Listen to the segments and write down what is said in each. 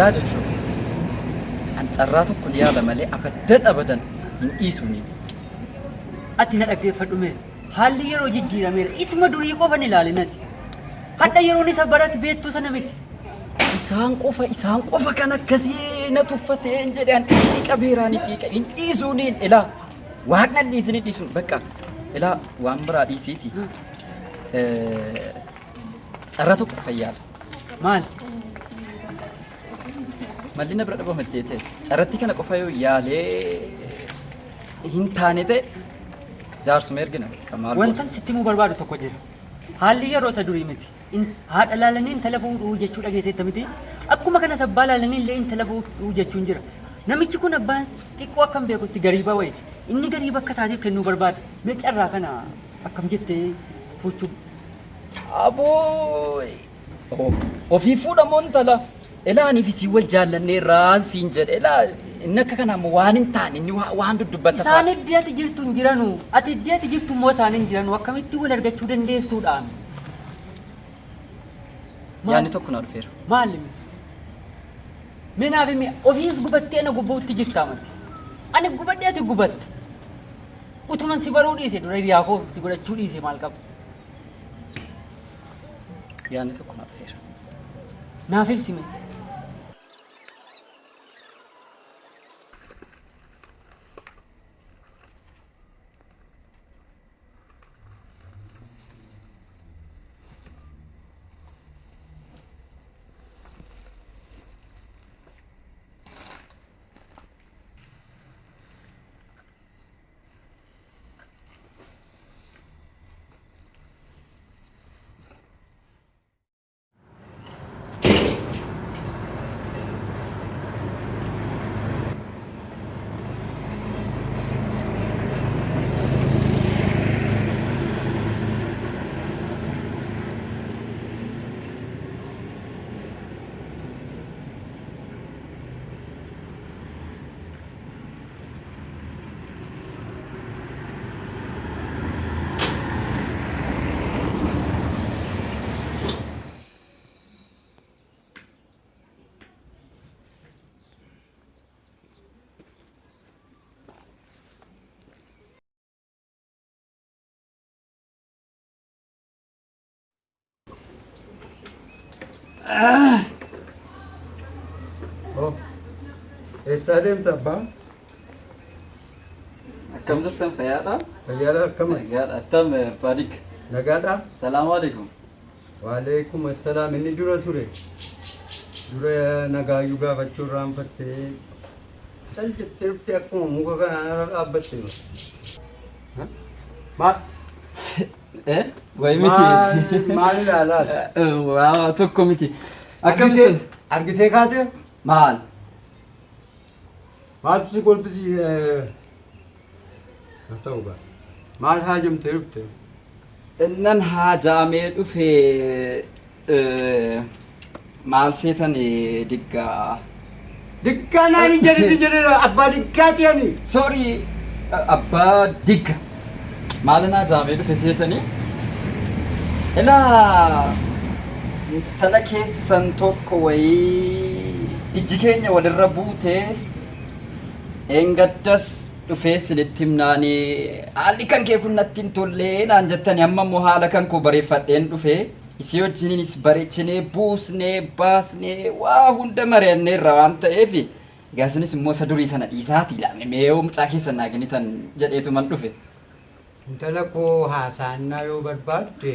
إلا جتشو أن تراتو كل يا لمالي أبدا إن إيسوني أتينا أكيد فدومي هل يرو جديرا مير اسم دوري كوفني لالنات حتى يروني سبرات بيت تسنمت إسان قفا كان كسينة فتين جدان تيك أبيراني تيك إن إيسونين إلا وهكنا إيسونين إيسون بكا إلا وامبرا دي سيتي تراتو فيال مال مالنا برا دبا متيته تراتي كان قفايو يالي هنتانيته جارس ميرجنا كمال وانتن ستي مو بربادو توكو جير حالي يرو سدوري متي ان هاد لالنين تلفو وجچو دغيسه تمتي اكما كان سبالا لنين لين تلفو وجچو انجرا نمچ كون ابان تيكو كم بيكو تغريبا ويت اني غريبا كساجي كنو برباد مچرا كنا اكم جتي فوچو ابو وفي فودا مونتلا الا اني في سيول جالني راسي انجد الا إنك كان موانين تاني إني وان دبته سان ديات جرتون جرانو أتى ديات جرتون مو سان جرانو وكم تقول أرجع تودن دي سودان يعني تكون أرفير معلم من أبي مي أوفيس قبضتي أنا قبضت تجيك تامت أنا قبضت ديات قبضت وثمان سيبارودي سيد رأي أخو سيبارة تشودي سي مالكاب يعني تكون أرفير ما في سيمي Oh, sadem tabba. كم زرتم خياطة؟ Fayyaala akkama? خياطة تم بارك Nagaadha? السلام عليكم Waalaikum assalaam. Inni dura ture. Dura nagaayyuu gaafachuu irraanfattee cal jettee dhuftee akkuma muka kanaan irra dhaabbatte. Maal? إيه؟ ويمتي Maal ilaalaati? واو توكو متي أكم سن Argitee kaatee? مال Maaltu si kolfisii? Ta'uu ba'a. Maal haajamtee dhuftee? إنن حاجامي في مال سيتن دقة Dikkaa naan hin jedhini abbaa dikkaati ani. سوري أبا دقة مالنا جامي في سيتني إلا تلكي سنتوك وي إجيكيني ودربوتي إنغدس dhufee littimnaani haalli kan kee kun natti hin tolle naan jettani amma immoo haala kan koo bareeffadheen dhufee isii wajjiniinis bareechinee buusnee baasnee waa hunda mari'annee irra waan ta'eef egaa isinis immoo isa durii sana dhiisaati ilaame mee mucaa keessa naa ginitan jedheetuman dhufe. Intala koo haasaannaa yoo barbaadde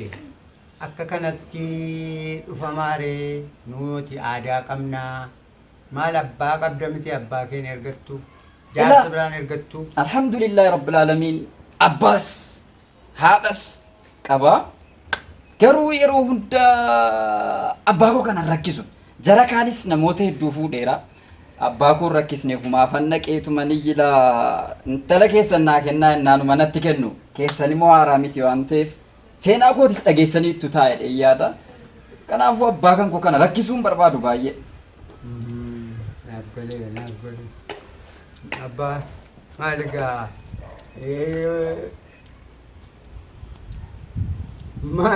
akka kanatti dhufamaaree nuti aadaa qabnaa maal abbaa qabda miti abbaa keenya ergattu. جالس بران إرجعتو. الحمد لله رب العالمين. أباس هابس كبا كرو يرو هندا أباكو كان ركيزو جرا كانيس نموته دوفو ديرا أباكو ركيز نفما فنك إيتو منيجلا نتلا كيسن ناكنا نانو مناتكنو كيسني مو عراميتي وانتف سينا أكو تس أجيسني تطايل إيادا كان أفو أباكن كو كان ركيزون بربادو بايه. نقبله. Abba maaliga ma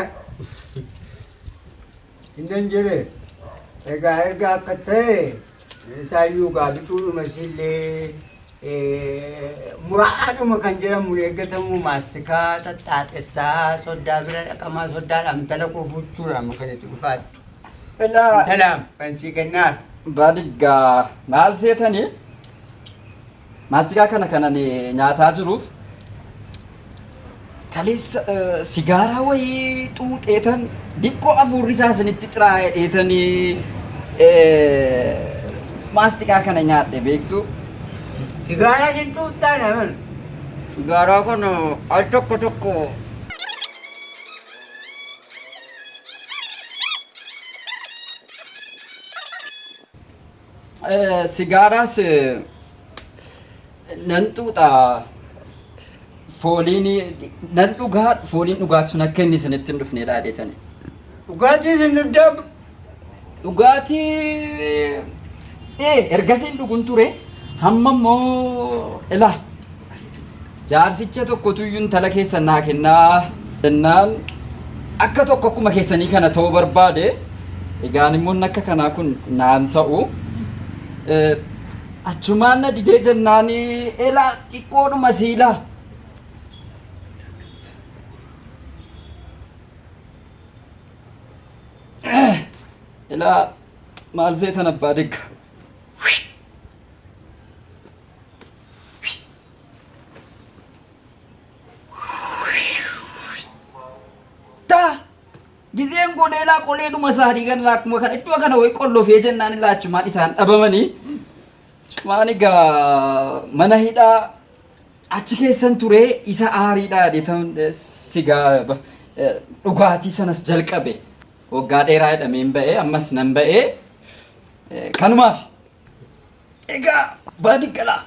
indan jire ega erga akka ta'e Isaayyuu gaabituudhuma isillee muraadhuma kan jedhamu eeggatamu maastikaa xaxxaaxessaa soddaa bira dhaqamaa soddaadhaan intala koo fuuchuudhaan kan itti dhufaattu. Intalaam kan sii kennaar. Diggaa maal seetanii maastikaa kanan nyaataa jiruuf kaleessa sigaaraa wayii xuuxeetan diqqoo afurri isaa isinitti xiraa'ee dheetanii maastikaa kana nyaadhe beektu. Sigaaraa hin xuuxxaa naman. Sigaaraa kana al tokko tokko sigaaraas nan xuuxaa fooliin nan dhugaa fooliin dhugaati sun akka inni isinitti hin dhufne dhaadheetani. Dhugaatii isin dhugdam. Dhugaatii ergasiin dhugun ture hamma immoo ilaa jaarsicha tokkotu iyyuu intala keessan naa kennaa jennaan akka tokko akkuma keessanii kana ta'uu barbaade egaan immoo akka kanaa kun naan ta'u achumaan na didee jennaanii ilaa xiqqoodhuma siilaa. Ilaa maal seetan abbaa Diggaa. Gizeen godheelaa qoleedhuma isaanii kan akkuma kana iddoo kana wayi qollofee jennaan ilaa achumaan isaan dhabamanii achumaan egaa mana hidhaa achi keessan ture isa aariidhaa jedhetan sigaa dhugaatii sanas jalqabe waggaa dheeraa jedhameen ba'ee ammas nan ba'ee kanumaaf egaa baadiyyaa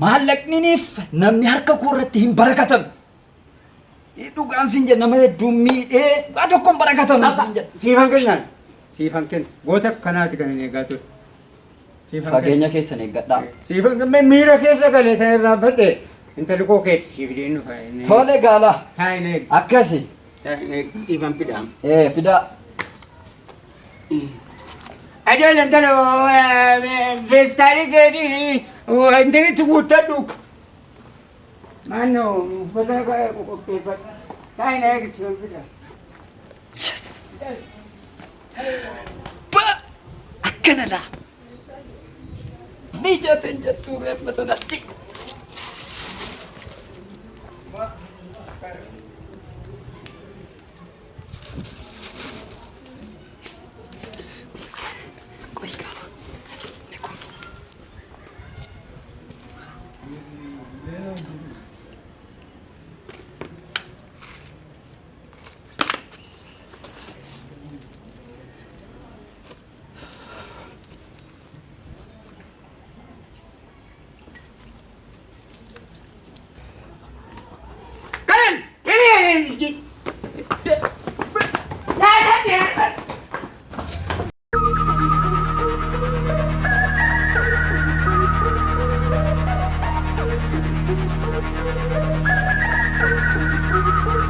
maallaqniniif namni harka koo irratti hin barakatan. Dhugaan siin jenna nama hedduun miidhee waa tokkoon barakatan siin jenna. Siifan kennaan. Siifan kenna. Goota kanaati kan hin eegaa ture. Fageenya keessan eeggadhaa. Siifan kenna miira keessa galee kan irraa fadhe intalli koo keetti siif deenu fayyadee. Tole gaalaa. Haa hin eegu. Akkasi. Siifan fidaam. Fidaa. Ajoolleen intala feestaalii keetii intalitti guuttadhu. Mano, uffata qopheeffadha. Haa hin eegu siifan fidaa. Akkana laa. Mijateen jettuu reeffa sanatti.